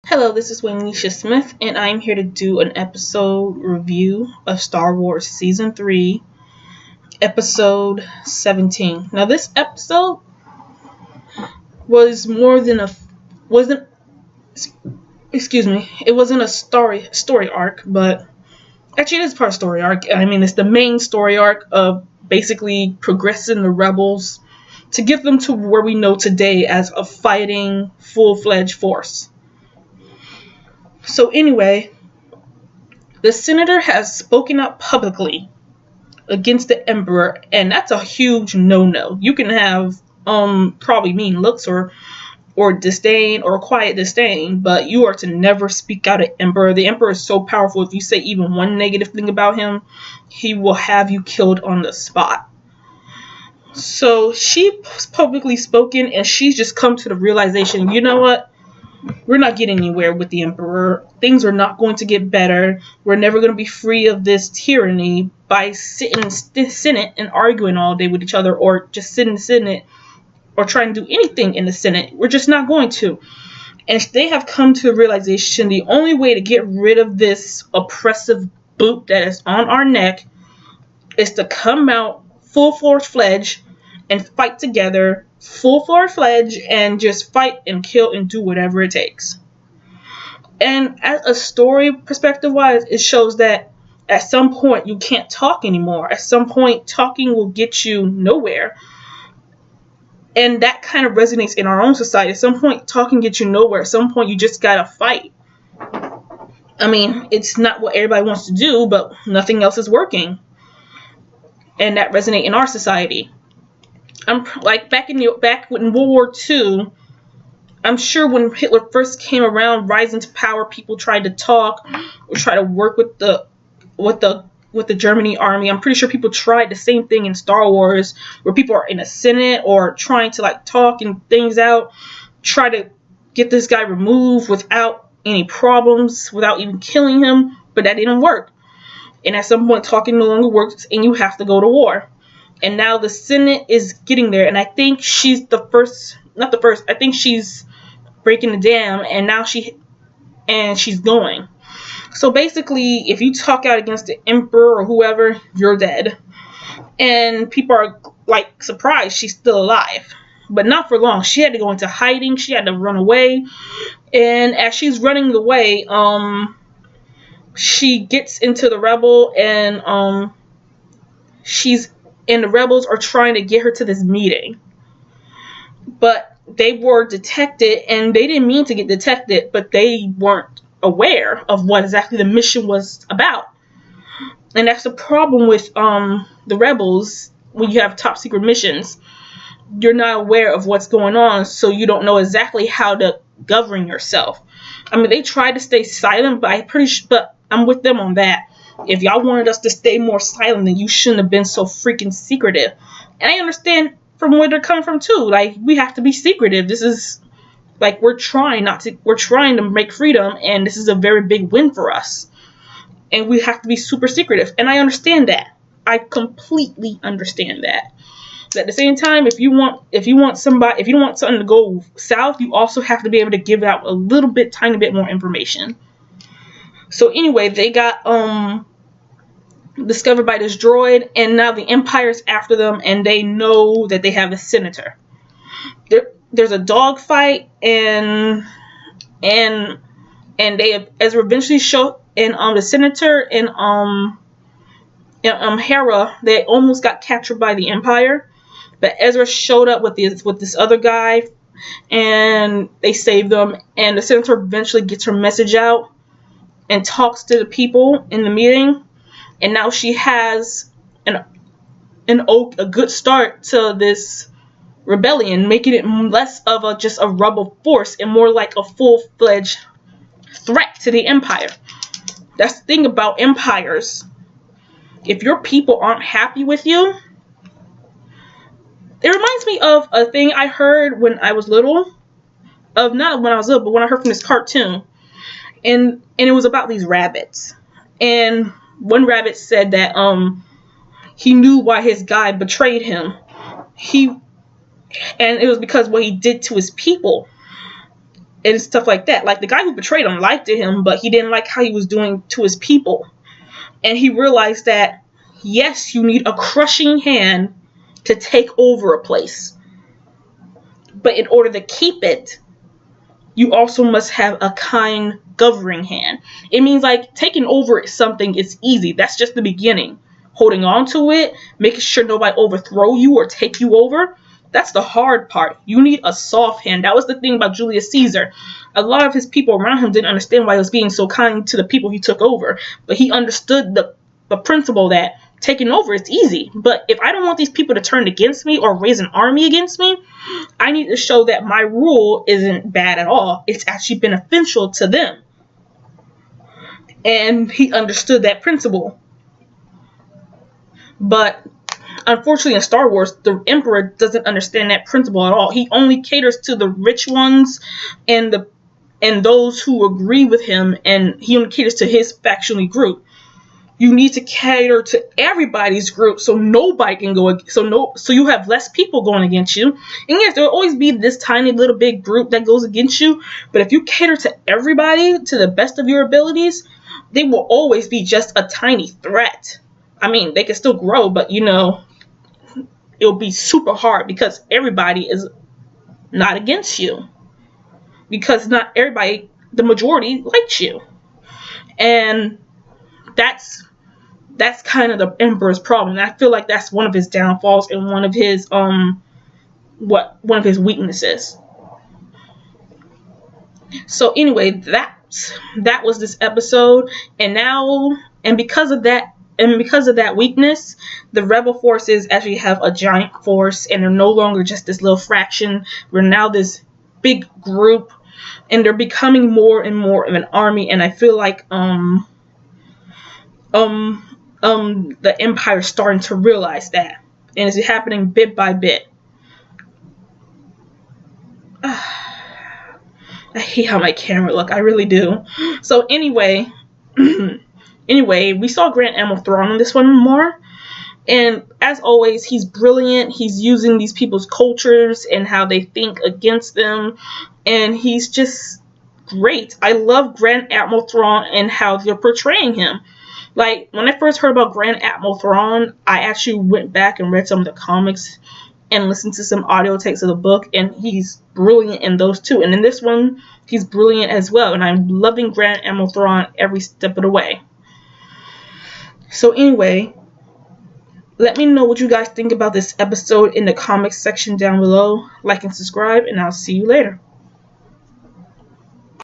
Hello, this is Waynisha Smith, and I'm here to do an episode review of Star Wars Season 3, Episode 17. Now, this episode was more than wasn't, it wasn't a story arc, but actually it is part of story arc. I mean, it's the main story arc of basically progressing the rebels to get them to where we know today as a fighting, full-fledged force. So anyway, the senator has spoken out publicly against the emperor, and that's a huge no-no. You can have probably mean looks or disdain or quiet disdain, but you are to never speak out at emperor. The emperor is so powerful. If you say even one negative thing about him, he will have you killed on the spot. So she's publicly spoken, and she's just come to the realization, you know what? We're not getting anywhere with the emperor. Things are not going to get better. We're never going to be free of this tyranny by sitting in the Senate and arguing all day with each other, or just sitting in the Senate or trying to do anything in the Senate. We're just not going to. And they have come to the realization the only way to get rid of this oppressive boot that is on our neck is to come out full-fledged and fight together, full-fledged, and just fight and kill and do whatever it takes. And as a story perspective-wise, it shows that at some point you can't talk anymore. At some point, talking will get you nowhere. And that kind of resonates in our own society. At some point, talking gets you nowhere. At some point, you just gotta fight. I mean, it's not what everybody wants to do, but nothing else is working. And that resonates in our society. I'm like back in World War II. I'm sure when Hitler first came around, rising to power, people tried to talk or try to work with the Germany army. I'm pretty sure people tried the same thing in Star Wars, where people are in the Senate or trying to like talk and things out, try to get this guy removed without any problems, without even killing him. But that didn't work. And at some point, talking no longer works, and you have to go to war. And now the Senate is getting there, and I think she's I think she's breaking the dam, and now she's going. So basically, if you talk out against the emperor or whoever, you're dead. And people are like surprised she's still alive. But not for long. She had to go into hiding. She had to run away. And as she's running away, she gets into the rebel, and the rebels are trying to get her to this meeting. But they were detected, and they didn't mean to get detected, but they weren't aware of what exactly the mission was about. And that's the problem with the rebels. When you have top secret missions, you're not aware of what's going on, so you don't know exactly how to govern yourself. I mean, they tried to stay silent, but I'm with them on that. If y'all wanted us to stay more silent, then you shouldn't have been so freaking secretive. And I understand from where they're coming from too. Like, we have to be secretive. This is like we're trying to make freedom, and this is a very big win for us. And we have to be super secretive. And I understand that. I completely understand that. But at the same time, if you don't want something to go south, you also have to be able to give out a tiny bit more information. So anyway, they got discovered by this droid, and now the Empire's after them, and they know that they have a senator. There's a dogfight, and Ezra eventually show in the senator and Hera. They almost got captured by the Empire, but Ezra showed up with this other guy, and they saved them. And the senator eventually gets her message out and talks to the people in the meeting, and now she has a good start to this rebellion, making it less of just a rebel force and more like a full-fledged threat to the Empire. That's the thing about empires. If your people aren't happy with you, it reminds me of a thing I heard when I was little, but when I heard from this cartoon. And it was about these rabbits. And one rabbit said that he knew why his guy betrayed him. And it was because what he did to his people. and stuff like that. Like, the guy who betrayed him liked him, but he didn't like how he was doing to his people. And he realized that, yes, you need a crushing hand to take over a place. But in order to keep it, you also must have a kind governing hand. It means, like, taking over something is easy. That's just the beginning. Holding on to it, making sure nobody overthrow you or take you over, that's the hard part. You need a soft hand. That was the thing about Julius Caesar. A lot of his people around him didn't understand why he was being so kind to the people he took over. But he understood the principle that taking over is easy. But if I don't want these people to turn against me or raise an army against me, I need to show that my rule isn't bad at all. It's actually beneficial to them. And he understood that principle. But unfortunately, in Star Wars, the Emperor doesn't understand that principle at all. He only caters to the rich ones and those who agree with him, and he only caters to his factional group. You need to cater to everybody's group, so nobody can go. So you have less people going against you. And yes, there will always be this tiny little big group that goes against you. But if you cater to everybody to the best of your abilities, they will always be just a tiny threat. I mean, they can still grow, but it'll be super hard because everybody is not against you. Because not everybody, the majority, likes you. And that's kind of the Emperor's problem. And I feel like that's one of his downfalls and one of his weaknesses. So anyway, that was this episode, and because of that weakness, the rebel forces actually have a giant force, and they're no longer just this little fraction. We're now this big group, and they're becoming more and more of an army. And I feel like the Empire's starting to realize that, and it's happening bit by bit. I hate how my camera look. I really do. So anyway, we saw Grand Admiral Thrawn in this one more. And as always, he's brilliant. He's using these people's cultures and how they think against them. And he's just great. I love Grand Admiral Thrawn and how they're portraying him. Like, when I first heard about Grand Admiral Thrawn, I actually went back and read some of the comics and listened to some audio takes of the book, and he's brilliant in those too. And in this one, he's brilliant as well, and I'm loving Grand Admiral Thrawn every step of the way. So anyway, let me know what you guys think about this episode in the comments section down below. Like and subscribe, and I'll see you later.